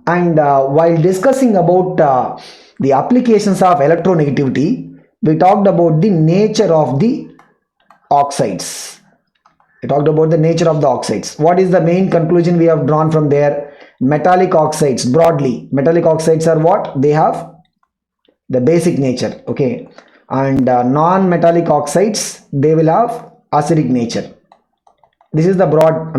And while discussing about the applications of electronegativity, we talked about the nature of the oxides. We talked about the nature of the oxides. What is the main conclusion we have drawn from there? Metallic oxides, broadly, metallic oxides are what? They have the basic nature, okay? And non-metallic oxides, they will have acidic nature. This is the broad,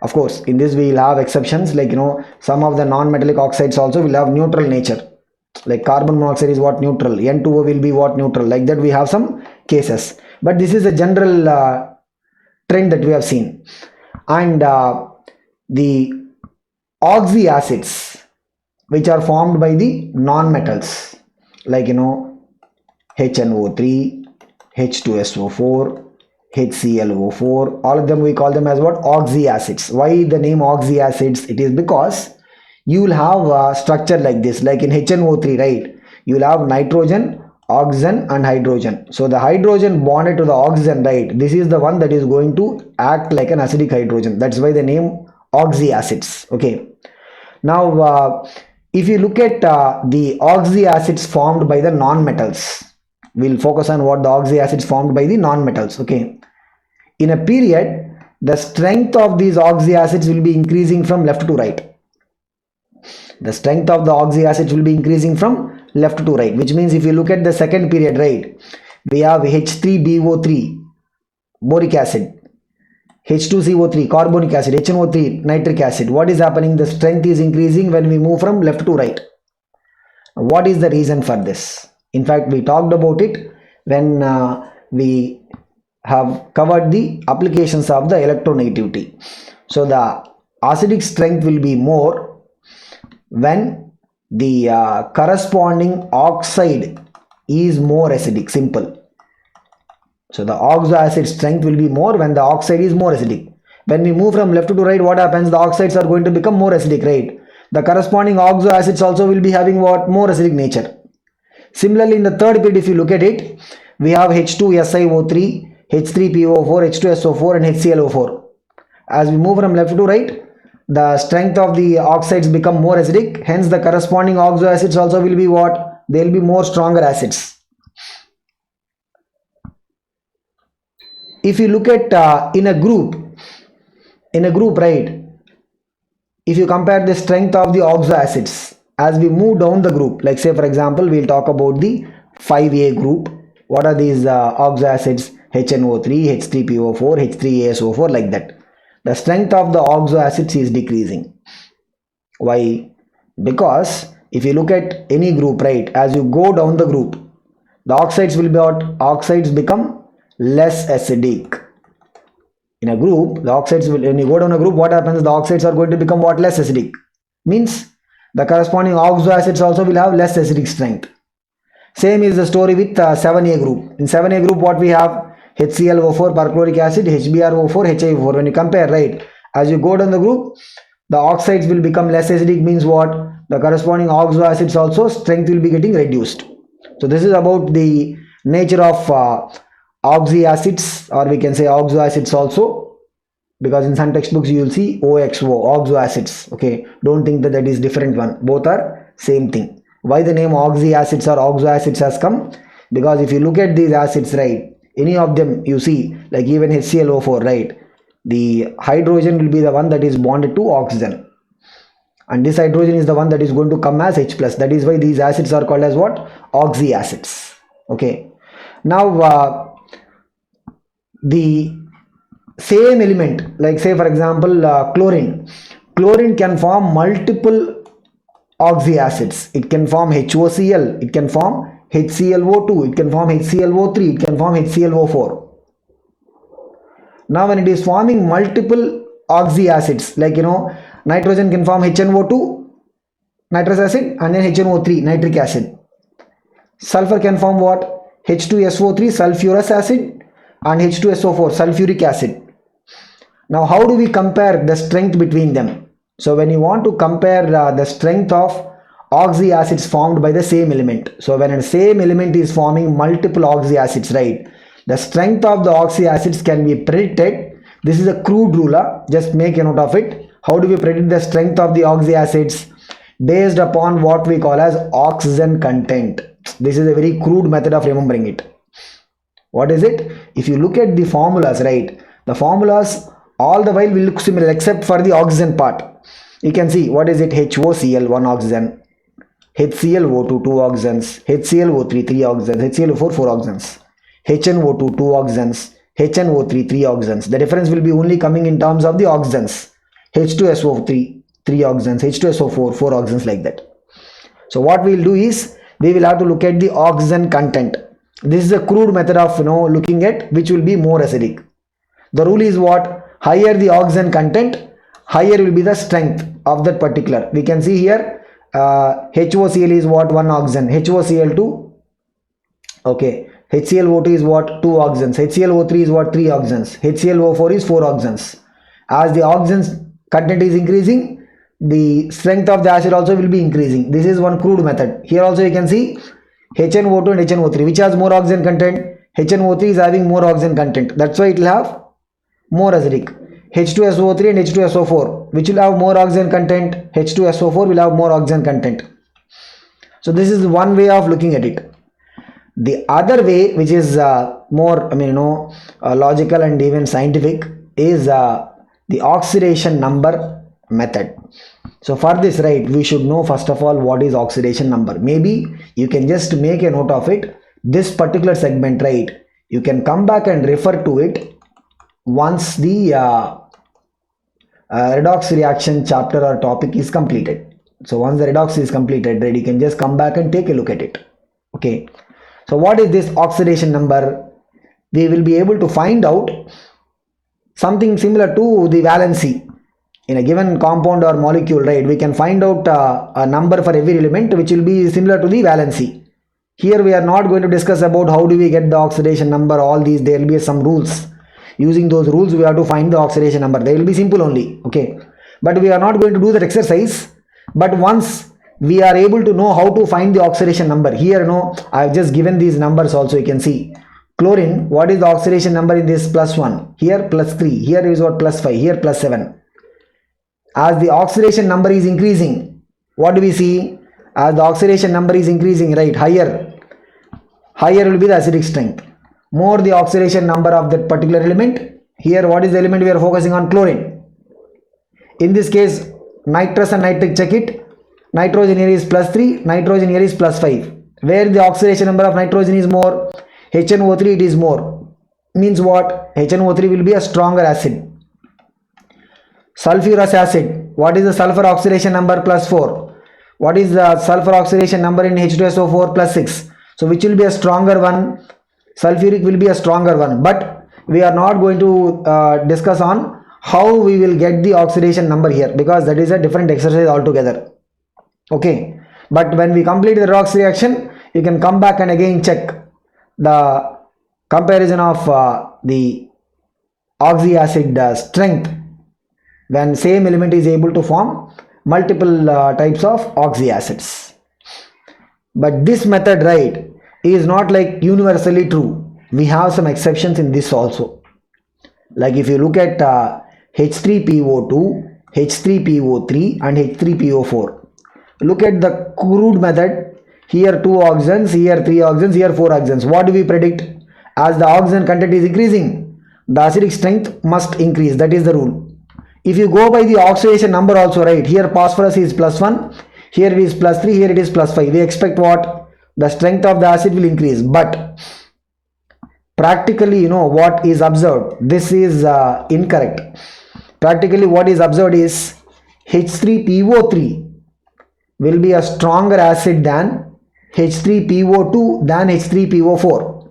of course, in this we will have exceptions, like, some of the non-metallic oxides also will have neutral nature. Like carbon monoxide is what? Neutral. N2O will be what? Neutral. Like that we have some cases. But this is a general trend that we have seen. And the oxyacids, which are formed by the non-metals, like, HNO3, H2SO4, HClO4, all of them we call them as what? Oxyacids. Why the name oxyacids? It is because you will have a structure like this, like in HNO3, right? You will have nitrogen, oxygen and hydrogen. So the hydrogen bonded to the oxygen, right? This is the one that is going to act like an acidic hydrogen. That's why the name oxyacids. Okay. Now, if you look at the oxyacids formed by the non-metals, we'll focus on what the oxyacids formed by the non-metals. Okay. In a period, the strength of these oxyacids will be increasing from left to right. The strength of the oxyacids will be increasing from left to right, which means if you look at the second period, right, we have H3BO3, boric acid, H2CO3, carbonic acid, HNO3, nitric acid. What is happening? The strength is increasing when we move from left to right. What is the reason for this? In fact, we talked about it when we have covered the applications of the electronegativity. So the acidic strength will be more when the corresponding oxide is more acidic. Simple. So the oxoacid strength will be more when the oxide is more acidic. When we move from left to right, what happens? The oxides are going to become more acidic, right? The corresponding oxoacids also will be having what? More acidic nature. Similarly, in the third period, if you look at it, we have H2SiO3, H3PO4, H2SO4 and HClO4. As we move from left to right, the strength of the oxides become more acidic. Hence, the corresponding oxoacids also will be what? They will be more stronger acids. If you look at in a group, right, if you compare the strength of the oxoacids, as we move down the group, like say for example, we'll talk about the 5A group. What are these oxoacids? HNO3, H3PO4, H3ASO4, like that. The strength of the oxoacids is decreasing. Why? Because if you look at any group, right, as you go down the group, the oxides will be what? Oxides become less acidic. In a group, the oxides will, when you go down a group, what happens? The oxides are going to become what? Less acidic. Means the corresponding oxoacids also will have less acidic strength. Same is the story with 7A group. In 7A group, what we have? HClO4, perchloric acid, HBrO4, HiO4. When you compare, right, as you go down the group, the oxides will become less acidic. Means what? The corresponding oxoacids also strength will be getting reduced. So this is about the nature of oxyacids, or we can say oxoacids also, because in some textbooks you will see OXO, oxoacids. Okay, don't think that that is different one. Both are same thing. Why the name oxyacids or oxoacids has come? Because if you look at these acids, right, any of them you see, like even HClO4, right, the hydrogen will be the one that is bonded to oxygen, and this hydrogen is the one that is going to come as H+. That is why these acids are called as what? Oxyacids. Okay. Now the same element, like say for example chlorine can form multiple oxyacids. It can form HOCl, it can form HClO2, it can form HClO3, it can form HClO4. Now when it is forming multiple oxyacids, like nitrogen can form HNO2, nitrous acid, and then HNO3, nitric acid. Sulfur can form what? H2SO3, sulfurous acid, and H2SO4, sulfuric acid. Now how do we compare the strength between them? So when you want to compare the strength of oxyacids formed by the same element, so when a same element is forming multiple oxyacids, right, the strength of the oxyacids can be predicted. This is a crude rule, just make a note of it. How do we predict the strength of the oxyacids? based upon what we call as oxygen content. This is a very crude method of remembering it. What is it? If you look at the formulas, right, the formulas all the while will look similar except for the oxygen part. You can see what is it: HOCl 1 oxygen, HClO2 2 oxygens, HClO3 3 oxygens, HClO4 4 oxygens, HNO2 2 oxygens, HNO3 3 oxygens. The difference will be only coming in terms of the oxygens. H2SO3 3 oxygens, H2SO4 4 oxygens, like that. So what we will do is we will have to look at the oxygen content. This is a crude method of looking at which will be more acidic. The rule is what? Higher the oxygen content, higher will be the strength of that particular. We can see here HOCl is what? 1 oxygen. HOCl2, okay, HClO2 is what? 2 oxygens. HClO3 is what? 3 oxygens. HClO4 is 4 oxygens. As the oxygen content is increasing, the strength of the acid also will be increasing. This is one crude method. Here also you can see HNO2 and HNO3, which has more oxygen content. HNO3 is having more oxygen content, that's why it will have more acidic. H2SO3 and H2SO4, which will have more oxygen content. H2SO4 will have more oxygen content. So this is one way of looking at it. The other way, which is more logical and even scientific, is the oxidation number method. So for this, right, we should know first of all what is oxidation number. Maybe you can just make a note of it. This particular segment, right, you can come back and refer to it once the redox reaction chapter or topic is completed. So once the redox is completed, right, you can just come back and take a look at it. Okay. So what is this oxidation number? We will be able to find out something similar to the valency. In a given compound or molecule, right, we can find out a number for every element which will be similar to the valency. Here we are not going to discuss about how do we get the oxidation number, all these. There will be some rules. Using those rules we have to find the oxidation number. They will be simple only, okay, but we are not going to do that exercise. But once we are able to know how to find the oxidation number, here I have just given these numbers also. You can see chlorine, what is the oxidation number in this? +1, here +3, here is what? +5, here +7. As the oxidation number is increasing, what do we see? As the oxidation number is increasing, right, higher will be the acidic strength. More the oxidation number of that particular element. Here what is the element we are focusing on? Chlorine. In this case, nitrous and nitric, check it. Nitrogen here is +3, nitrogen here is +5. Where the oxidation number of nitrogen is more? HNO3 it is more. Means what? HNO3 will be a stronger acid. Sulfurous acid, what is the sulfur oxidation number? +4. What is the sulfur oxidation number in H2SO4? +6. So which will be a stronger one? Sulfuric will be a stronger one. But we are not going to discuss on how we will get the oxidation number here, because that is a different exercise altogether. Okay, but when we complete the redox reaction, you can come back and again check the comparison of the oxy acid strength when same element is able to form multiple types of oxy acids. But this method, right, is not like universally true. We have some exceptions in this also. Like if you look at H3PO2, H3PO3 and H3PO4. Look at the crude method. Here 2 oxygens, here 3 oxygens, here 4 oxygens. What do we predict? As the oxygen content is increasing, the acidic strength must increase. That is the rule. If you go by the oxidation number also, right, here phosphorus is +1, here it is +3, here it is +5. We expect what? The strength of the acid will increase. But practically, what is observed? This is incorrect. Practically what is observed is H3PO3 will be a stronger acid than H3PO2 than H3PO4.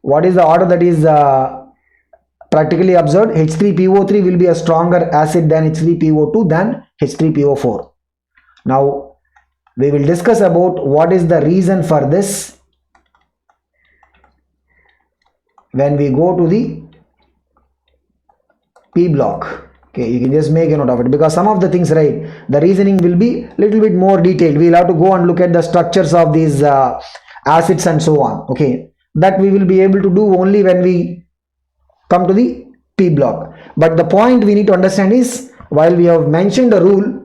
What is the order that is practically observed? H3PO3 will be a stronger acid than H3PO2 than H3PO4. Now we will discuss about what is the reason for this when we go to the P block. Okay, you can just make a note of it, because some of the things, right, the reasoning will be little bit more detailed. We will have to go and look at the structures of these acids and so on. Okay, that we will be able to do only when we come to the P block. But the point we need to understand is, while we have mentioned a rule,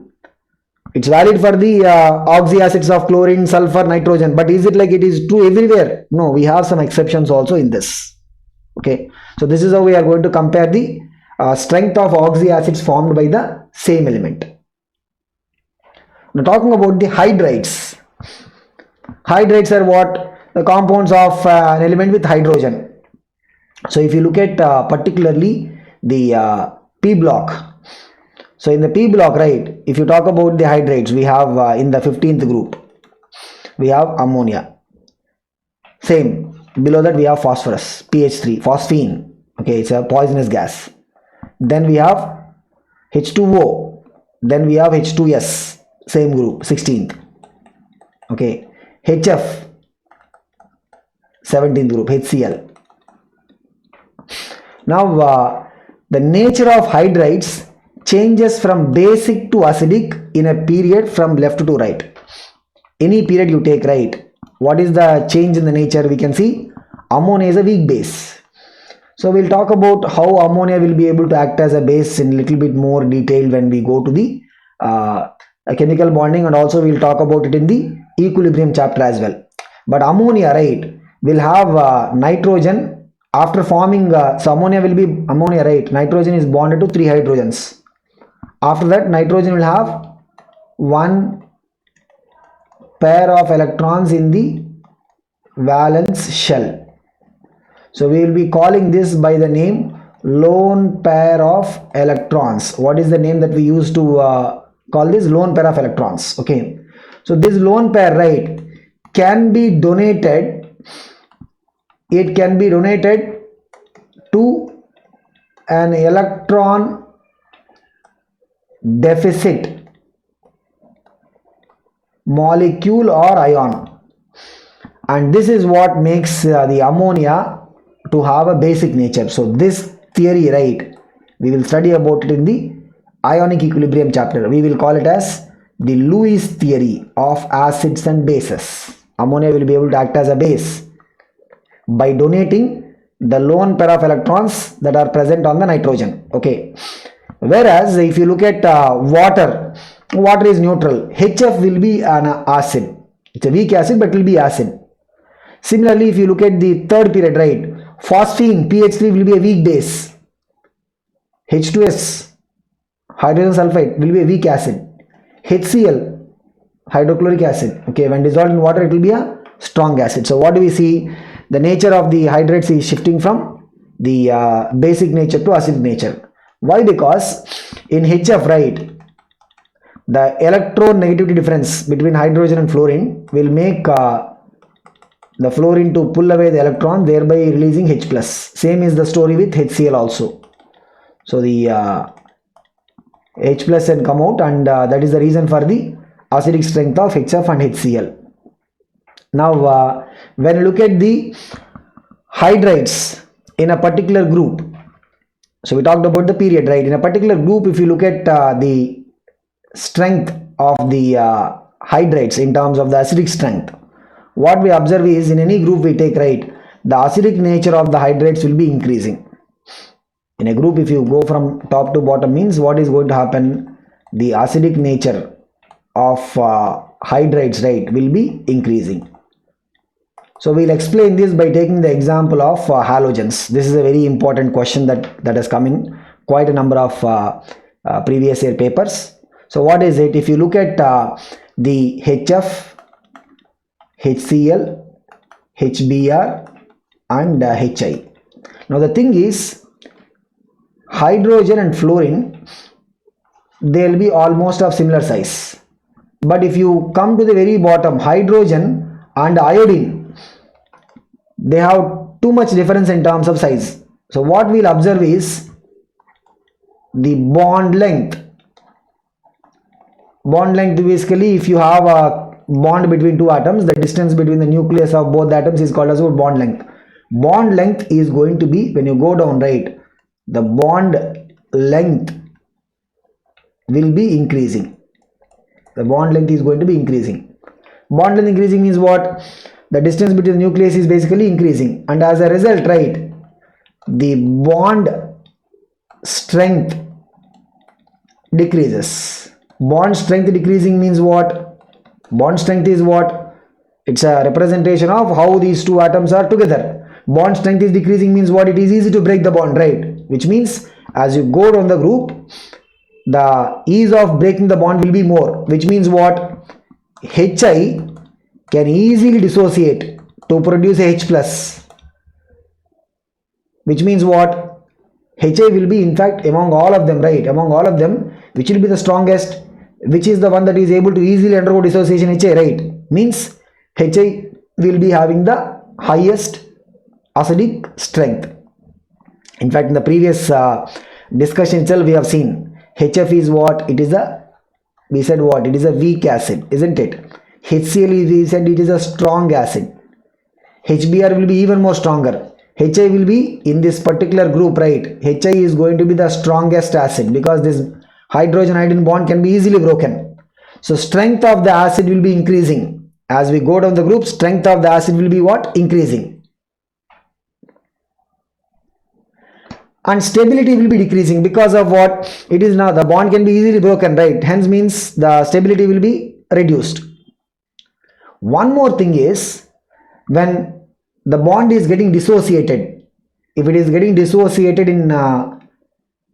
It's valid for the oxyacids of chlorine, sulfur, nitrogen, but is it like it is true everywhere? No, we have some exceptions also in this. Okay, so this is how we are going to compare the strength of oxyacids formed by the same element. Now talking about the hydrides. Hydrides are what? The compounds of an element with hydrogen. So if you look at particularly the P block. So in the P block, right, if you talk about the hydrides, we have in the 15th group, we have ammonia. Same, below that we have phosphorus, PH3, phosphine. Okay, it's a poisonous gas. Then we have H2O. Then we have H2S, same group, 16th. Okay, HF, 17th group, HCl. Now, the nature of hydrides changes from basic to acidic in a period from left to right. Any period you take, right, what is the change in the nature? We can see ammonia is a weak base. So we'll talk about how ammonia will be able to act as a base in little bit more detail when we go to the chemical bonding, and also we'll talk about it in the equilibrium chapter as well. But ammonia, right, will have nitrogen after forming, so ammonia will be ammonia, right, nitrogen is bonded to 3 hydrogens. After that, nitrogen will have 1 pair of electrons in the valence shell. So we will be calling this by the name lone pair of electrons. What is the name that we use to call this? Lone pair of electrons. Okay. So this lone pair, right, can be donated. It can be donated to an electron deficit molecule or ion, and this is what makes the ammonia to have a basic nature. So this theory, right, we will study about it in the ionic equilibrium chapter. We will call it as the Lewis theory of acids and bases. Ammonia will be able to act as a base by donating the lone pair of electrons that are present on the nitrogen. Okay. Whereas if you look at water is neutral. HF will be an acid. It's a weak acid, but it will be acid. Similarly, if you look at the third period, right, phosphine, PH3 will be a weak base. H2S, hydrogen sulfide, will be a weak acid. HCl, hydrochloric acid. Okay, when dissolved in water, it will be a strong acid. So what do we see? The nature of the hydrates is shifting from the basic nature to acidic nature. Why? Because in HF, right, the electronegativity difference between hydrogen and fluorine will make the fluorine to pull away the electron, thereby releasing H+. Same is the story with HCl also. So the H+ can come out, and that is the reason for the acidic strength of HF and HCl. Now, when you look at the hydrides in a particular group, so we talked about the period, right? In a particular group, if you look at the strength of the hydrides in terms of the acidic strength, what we observe is in any group we take, right, the acidic nature of the hydrides will be increasing. In a group, if you go from top to bottom, means what is going to happen? The acidic nature of hydrides, right, will be increasing. So we'll explain this by taking the example of halogens. This is a very important question that has come in quite a number of previous year papers. So what is it? If you look at the HF, HCl, HBr and HI. Now the thing is, hydrogen and fluorine, they will be almost of similar size. But if you come to the very bottom, hydrogen and iodine, they have too much difference in terms of size. So what we'll observe is the bond length. Bond length, basically, if you have a bond between two atoms, the distance between the nucleus of both the atoms is called as bond length. Bond length is going to be, when you go down, right, the bond length will be increasing. The bond length is going to be increasing. Bond length increasing means what? The distance between the nucleus is basically increasing, and as a result, right, the bond strength decreases. Bond strength decreasing means what? Bond strength is what? It's a representation of how these two atoms are together. Bond strength is decreasing means what? It is easy to break the bond, right? Which means as you go down the group, the ease of breaking the bond will be more, which means what? Hi can easily dissociate to produce a H plus, which means what? Hi will be in fact among all of them, right? Among all of them, which will be the strongest? Which is the one that is able to easily undergo dissociation? Hi, right? Means Hi will be having the highest acidic strength. In fact, in the previous discussion itself, we have seen HF is what? It is a, we said what? It is a weak acid, isn't it? HCl, we said it is a strong acid. HBr will be even more stronger. Hi will be in this particular group, right? Hi is going to be the strongest acid because this hydrogen iodine bond can be easily broken. So strength of the acid will be increasing. As we go down the group, strength of the acid will be what? Increasing. And stability will be decreasing because of what? It is now the bond can be easily broken, right? Hence means the stability will be reduced. One more thing is, when the bond is getting dissociated, if it is getting dissociated in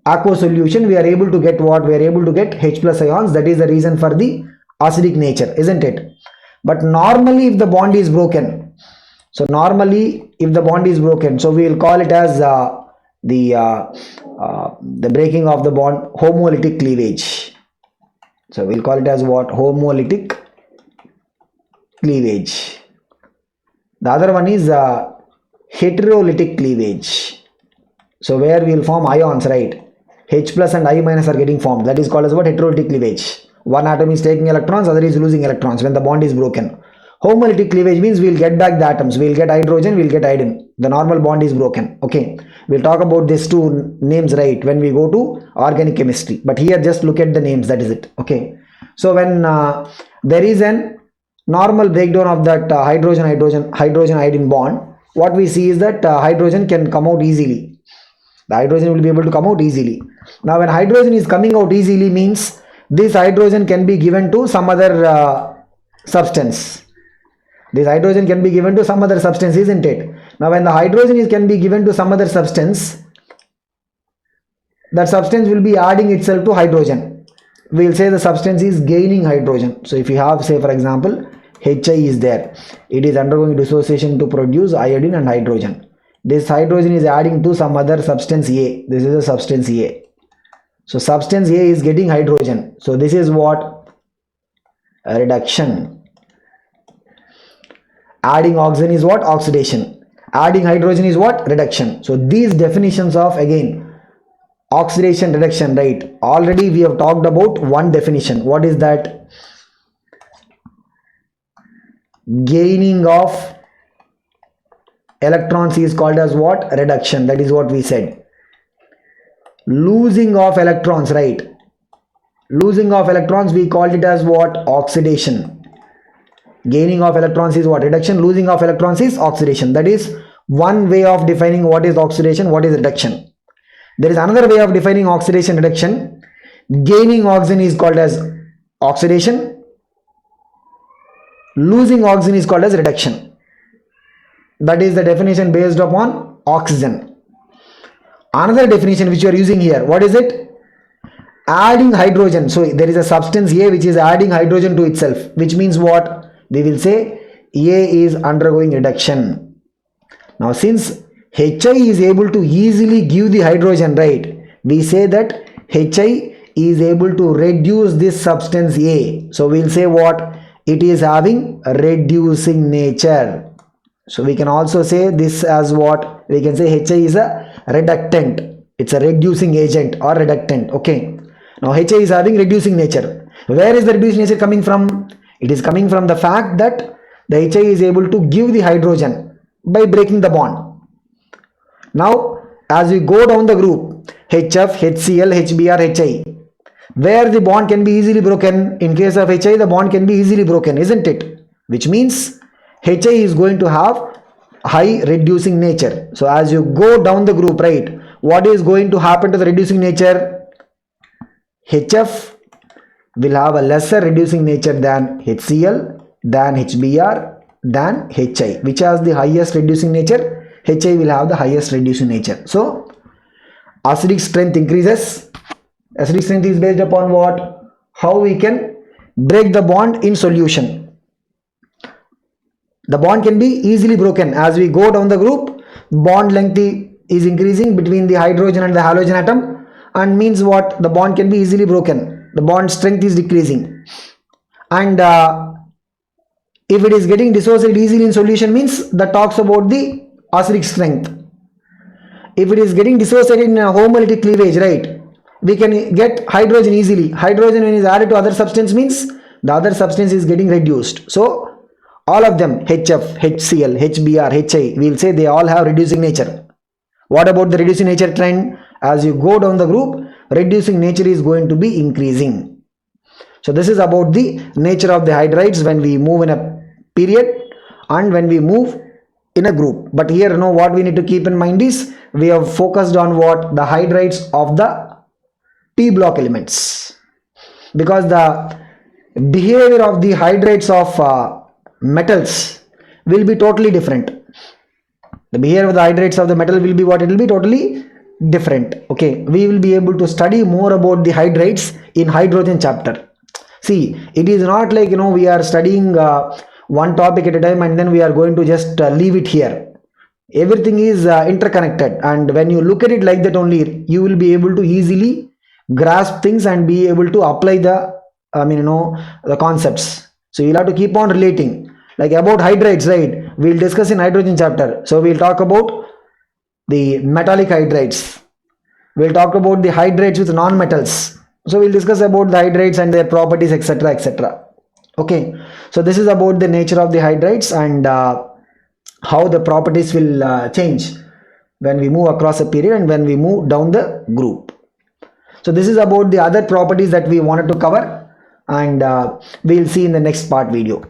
aqueous solution, we are able to get what? We are able to get H plus ions. That is the reason for the acidic nature, isn't it? But normally if the bond is broken, so normally if the bond is broken, so we will call it as the breaking of the bond, homolytic cleavage. So we'll call it as what? Homolytic cleavage. The other one is heterolytic cleavage. So where we will form ions, right? H plus and I minus are getting formed. That is called as what? Heterolytic cleavage. One atom is taking electrons, other is losing electrons when the bond is broken. Homolytic cleavage means we will get back the atoms. We will get hydrogen, we will get iodine. The normal bond is broken. Okay. We'll talk about these two names, right, when we go to organic chemistry. But here just look at the names. That is it. Okay. So when there is an normal breakdown of that hydrogen iodine bond, what we see is that hydrogen can come out easily. The hydrogen will be able to come out easily. Now when hydrogen is coming out easily means this hydrogen can be given to some other substance. This hydrogen can be given to some other substance, isn't it? Now when the hydrogen can be given to some other substance, that substance will be adding itself to hydrogen. We will say the substance is gaining hydrogen. So if you have, say for example, Hi is there, it is undergoing dissociation to produce iodine and hydrogen. This hydrogen is adding to some other substance A. This is a substance A. So substance A is getting hydrogen. So this is what? A reduction. Adding oxygen is what? Oxidation. Adding hydrogen is what? Reduction. So these definitions of, again, oxidation, reduction, right? Already we have talked about one definition. What is that? Gaining of electrons is called as what? Reduction. That is what we said. Losing of electrons, right? Losing of electrons, we called it as what? Oxidation. Gaining of electrons is what? Reduction. Losing of electrons is oxidation. That is one way of defining what is oxidation, what is reduction. There is another way of defining oxidation, reduction. Gaining oxygen is called as oxidation. Losing oxygen is called as reduction. That is the definition based upon oxygen. Another definition which you are using here, what is it? Adding hydrogen. So there is a substance A which is adding hydrogen to itself, which means what? We will say A is undergoing reduction. Now since Hi is able to easily give the hydrogen, right? We say that Hi is able to reduce this substance A. So we will say what? It is having a reducing nature. So we can also say this as what? We can say Hi is a reductant. It's a reducing agent or reductant. Okay. Now Hi is having reducing nature. Where is the reducing nature coming from? It is coming from the fact that the Hi is able to give the hydrogen by breaking the bond. Now as we go down the group, HF, HCl, HBr, Hi, where the bond can be easily broken. In case of Hi, the bond can be easily broken, isn't it? Which means Hi is going to have high reducing nature. So as you go down the group, right, what is going to happen to the reducing nature? HF will have a lesser reducing nature than HCl, than HBr, than HI. Which has the highest reducing nature? HI will have the highest reducing nature. So acidic strength increases. Acidic strength is based upon what? How we can break the bond in solution. The bond can be easily broken. As we go down the group, bond length is increasing between the hydrogen and the halogen atom, and means what? The bond can be easily broken. The bond strength is decreasing. And if it is getting dissociated easily in solution, means that talks about the acidic strength. If it is getting dissociated in a homolytic cleavage, right, we can get hydrogen easily. Hydrogen, when is added to other substance, means the other substance is getting reduced. So all of them, HF, HCl, HBr, HI, we will say they all have reducing nature. What about the reducing nature trend? As you go down the group, reducing nature is going to be increasing. So this is about the nature of the hydrides when we move in a period and when we move in a group. But here, what we need to keep in mind is we have focused on what? The hydrides of the P block elements, because the behavior of the hydrides of metals will be totally different. The behavior of the hydrides of the metal will be what? It will be totally different. Okay, we will be able to study more about the hydrides in hydrogen chapter. See, it is not like we are studying one topic at a time and then we are going to just leave it here. Everything is interconnected, and when you look at it like that only, you will be able to easily grasp things and be able to apply the the concepts. So you'll have to keep on relating. Like about hydrides, right, we'll discuss in hydrogen chapter. So we'll talk about the metallic hydrides, we'll talk about the hydrides with non-metals. So we'll discuss about the hydrides and their properties, etc., etc. Okay, so this is about the nature of the hydrides and how the properties will change when we move across a period and when we move down the group. So this is about the other properties that we wanted to cover, and we'll see in the next part video.